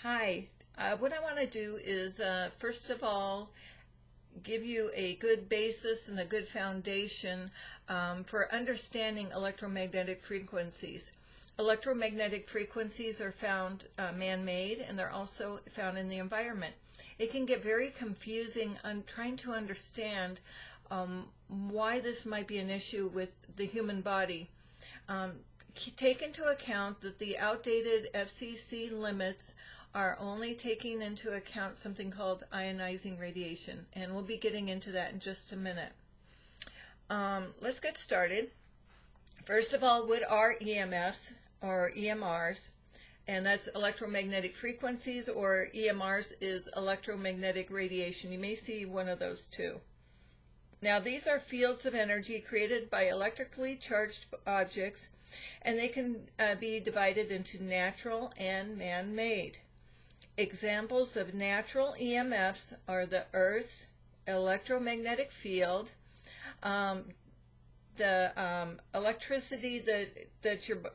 Hi, what I want to do is first of all give you a good basis and a good foundation for understanding electromagnetic frequencies. Electromagnetic frequencies are found man-made, and they're also found in the environment. It can get very confusing on trying to understand why this might be an issue with the human body. Take into account that the outdated FCC limits are only taking into account something called ionizing radiation, and we'll be getting into that in just a minute. Let's get started. First of all, what are EMFs or EMRs? And that's electromagnetic frequencies, or EMRs is electromagnetic radiation. You may see one of those two. Now, these are fields of energy created by electrically charged objects, and they can be divided into natural and man-made. Examples of natural EMFs are the Earth's electromagnetic field, the electricity that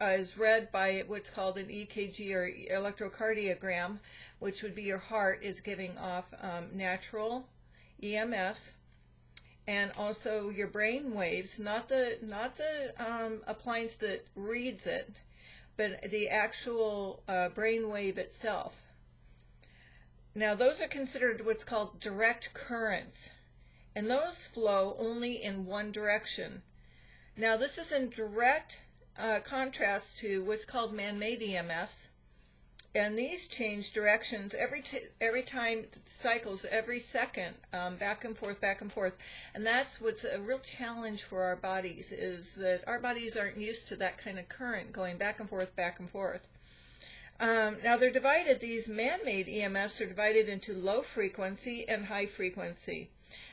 is read by what's called an EKG or electrocardiogram, which would be your heart, is giving off natural EMFs, and also your brain waves, not the appliance that reads it, but the actual brain wave itself. Now, those are considered what's called direct currents, and those flow only in one direction. Now, this is in direct contrast to what's called man-made EMFs, and these change directions every time, cycles every second, back and forth, and that's what's a real challenge for our bodies, is that our bodies aren't used to that kind of current going back and forth. Now they're divided, these man-made EMFs are divided into low frequency and high frequency,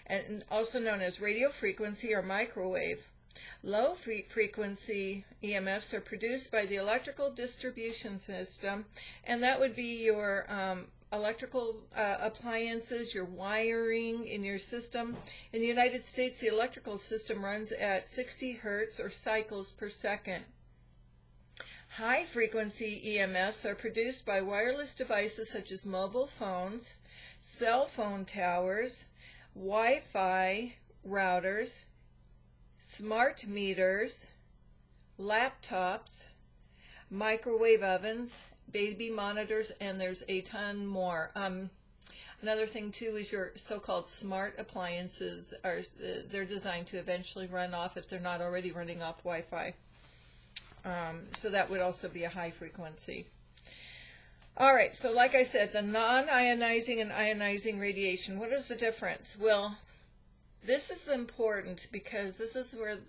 and also known as radio frequency or microwave. Low frequency EMFs are produced by the electrical distribution system, and that would be your electrical appliances, your wiring in your system. In the United States, the electrical system runs at 60 hertz or cycles per second. High frequency EMFs are produced by wireless devices such as mobile phones, cell phone towers, Wi-Fi routers, smart meters, laptops, microwave ovens, baby monitors, and there's a ton more. Another thing too is your so-called smart appliances they're designed to eventually run off, if they're not already running off Wi-Fi. So that would also be a high frequency. All right, so like I said, the non-ionizing and ionizing radiation, what is the difference? Well, this is important because this is where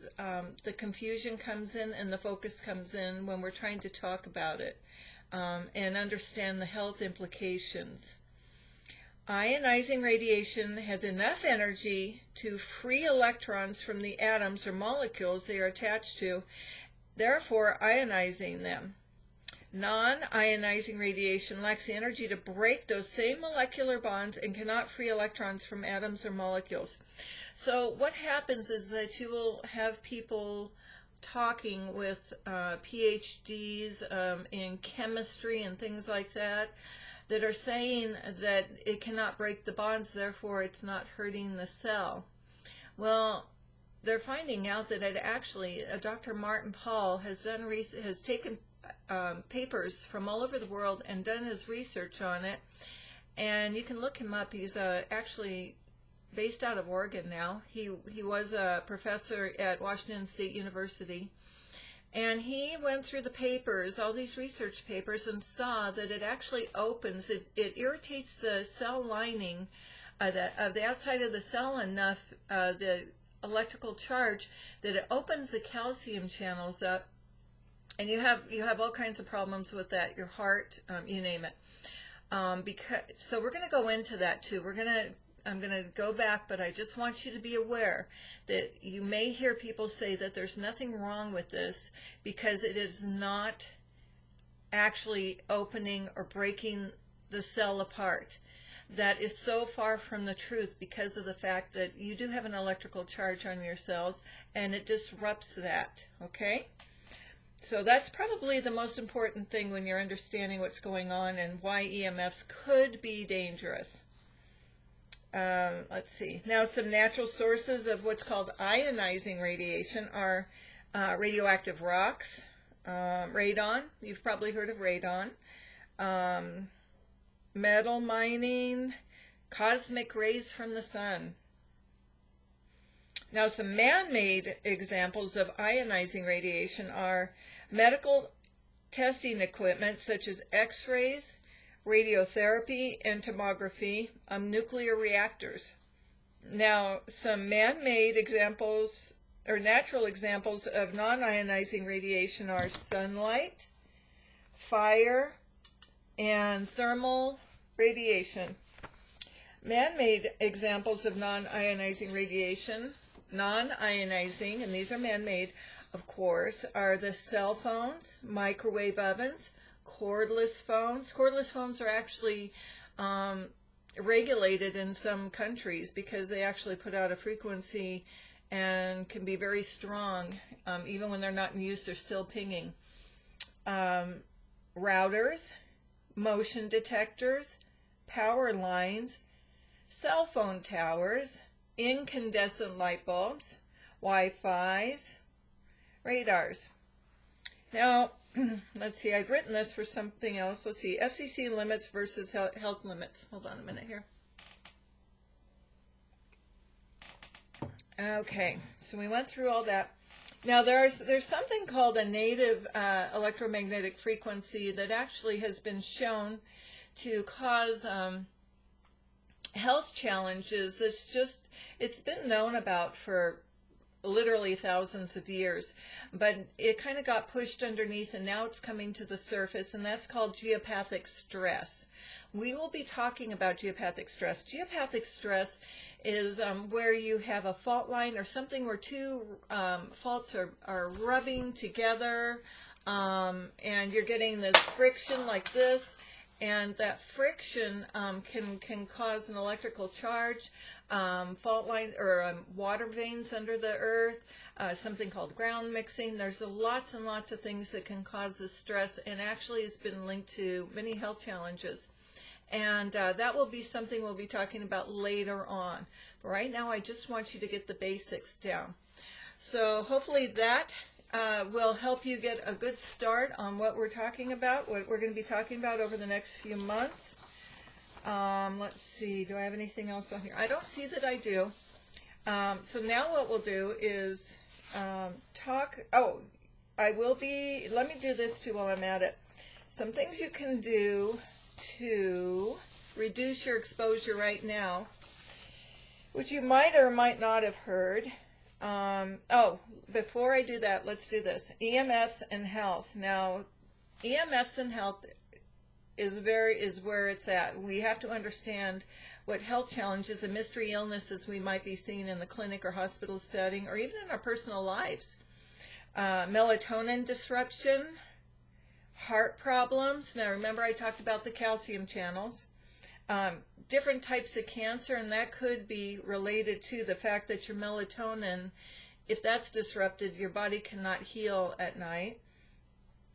the confusion comes in and the focus comes in when we're trying to talk about it and understand the health implications. Ionizing radiation has enough energy to free electrons from the atoms or molecules they are attached to, therefore ionizing them. Non-ionizing radiation lacks the energy to break those same molecular bonds and cannot free electrons from atoms or molecules. So what happens is that you will have people talking with PhDs in chemistry and things like that that are saying that it cannot break the bonds, therefore it's not hurting the cell. Well, they're finding out that it actually, Dr. Martin Pall has taken papers from all over the world and done his research on it, and you can look him up. He's actually based out of Oregon now. He was a professor at Washington State University, and he went through the papers, all these research papers, and saw that it actually opens, it irritates the cell lining of the outside of the cell enough, the electrical charge, that it opens the calcium channels up, and you have all kinds of problems with that, your heart, you name it. So we're going to go into that too. I'm going to go back, but I just want you to be aware that you may hear people say that there's nothing wrong with this because it is not actually opening or breaking the cell apart. That is so far from the truth because of the fact that you do have an electrical charge on your cells and it disrupts that, okay? So that's probably the most important thing when you're understanding what's going on and why EMFs could be dangerous. Let's see. Now, some natural sources of what's called ionizing radiation are radioactive rocks, radon. You've probably heard of radon. Metal mining, cosmic rays from the sun. Now, some man-made examples of ionizing radiation are medical testing equipment such as X-rays, radiotherapy, and tomography, nuclear reactors. Now, some man-made examples or natural examples of non-ionizing radiation are sunlight, fire, and thermal radiation. Man-made examples of non-ionizing radiation, non-ionizing, and these are man-made, of course, are the cell phones, microwave ovens, cordless phones. Cordless phones are actually regulated in some countries because they actually put out a frequency and can be very strong. Even when they're not in use, they're still pinging. Routers, motion detectors, power lines, cell phone towers, incandescent light bulbs, Wi-Fi's, radars. Now, let's see, I'd written this for something else. Let's see, FCC limits versus health limits. Hold on a minute here. Okay, so we went through all that. Now, there's something called a native electromagnetic frequency that actually has been shown to cause health challenges. It's been known about for literally thousands of years, but it kind of got pushed underneath and now it's coming to the surface, and that's called geopathic stress. We will be talking about geopathic stress. Geopathic stress is where you have a fault line or something where two faults are rubbing together, and you're getting this friction like this, and that friction can cause an electrical charge, fault line or water veins under the earth, something called ground mixing. There's lots and lots of things that can cause this stress, and actually has been linked to many health challenges. And that will be something we'll be talking about later on. But right now, I just want you to get the basics down. So hopefully that will help you get a good start on what we're talking about, what we're going to be talking about over the next few months. Let's see, do I have anything else on here? I don't see that I do. So now what we'll do is talk, let me do this too while I'm at it. Some things you can do to reduce your exposure right now, which you might or might not have heard. Before I do that, let's do this. EMFs and health. Now, EMFs and health is where it's at. We have to understand what health challenges and mystery illnesses we might be seeing in the clinic or hospital setting, or even in our personal lives. Melatonin disruption, heart problems. Now, remember I talked about the calcium channels. Different types of cancer, and that could be related to the fact that your melatonin, if that's disrupted, your body cannot heal at night.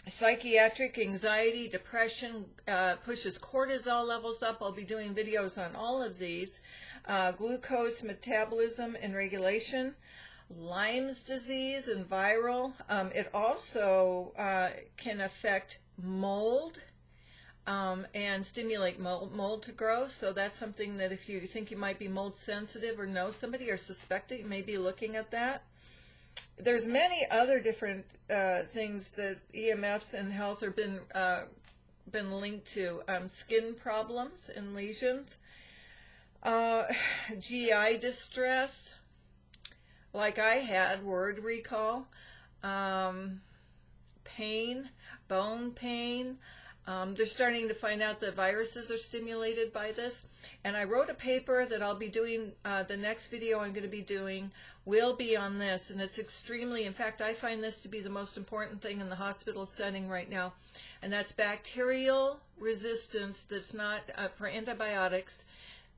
Psychiatric anxiety, depression pushes cortisol levels up. I'll be doing videos on all of these. Glucose metabolism and regulation. Lyme's disease and viral. It also can affect mold and stimulate mold to grow. So that's something that if you think you might be mold sensitive or know somebody or suspect it, you may be looking at that. There's many other different things that EMFs and health have been linked to. Skin problems and lesions, GI distress, like I had, word recall, pain, bone pain. They're starting to find out that viruses are stimulated by this. And I wrote a paper that I'll be doing, the next video I'm going to be doing will be on this. And it's extremely, in fact, I find this to be the most important thing in the hospital setting right now. And that's bacterial resistance that's not for antibiotics.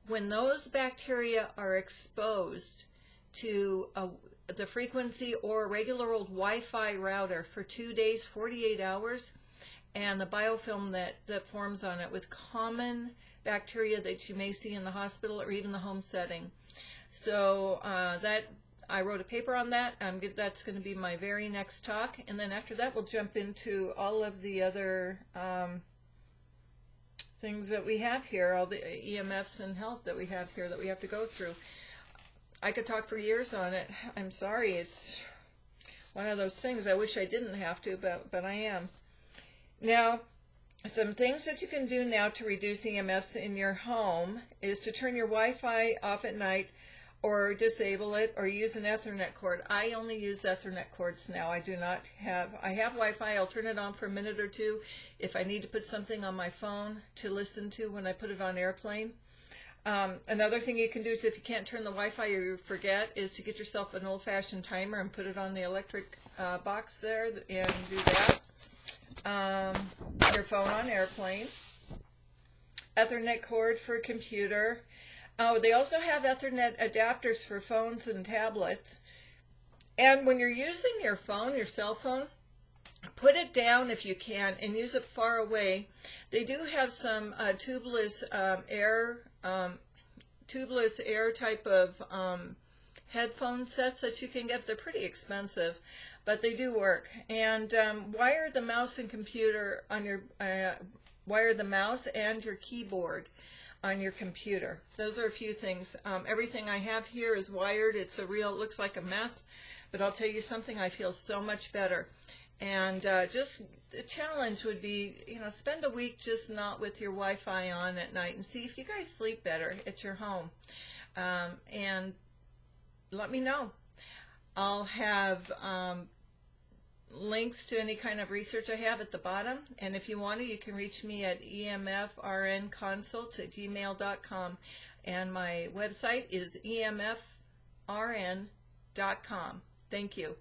When those bacteria are exposed to the frequency or regular old Wi-Fi router for 2 days, 48 hours, and the biofilm that forms on it with common bacteria that you may see in the hospital or even the home setting. So I wrote a paper on that. That's going to be my very next talk, and then after that we'll jump into all of the other things that we have here, all the EMFs and health that we have here that we have to go through. I could talk for years on it. I'm sorry, it's one of those things. I wish I didn't have to, but I am. Now, some things that you can do now to reduce EMFs in your home is to turn your Wi-Fi off at night or disable it or use an Ethernet cord. I only use Ethernet cords now. I have Wi-Fi. I'll turn it on for a minute or two if I need to put something on my phone to listen to when I put it on airplane. Another thing you can do is if you can't turn the Wi-Fi or you forget is to get yourself an old-fashioned timer and put it on the electric box there and do that. Your phone on airplane. Ethernet cord for a computer. Oh, they also have Ethernet adapters for phones and tablets. And when you're using your phone, your cell phone, put it down if you can and use it far away. They do have some tubeless air type of headphone sets that you can get. They're pretty expensive, but they do work. And wire the mouse and computer on your wire the mouse and your keyboard on your computer. Those are a few things. Everything I have here is wired. It looks like a mess, but I'll tell you something, I feel so much better. And just the challenge would be, spend a week just not with your Wi-Fi on at night and see if you guys sleep better at your home. And let me know. I'll have links to any kind of research I have at the bottom, and if you want to, you can reach me at emfrnconsults@gmail.com, and my website is emfrn.com. Thank you.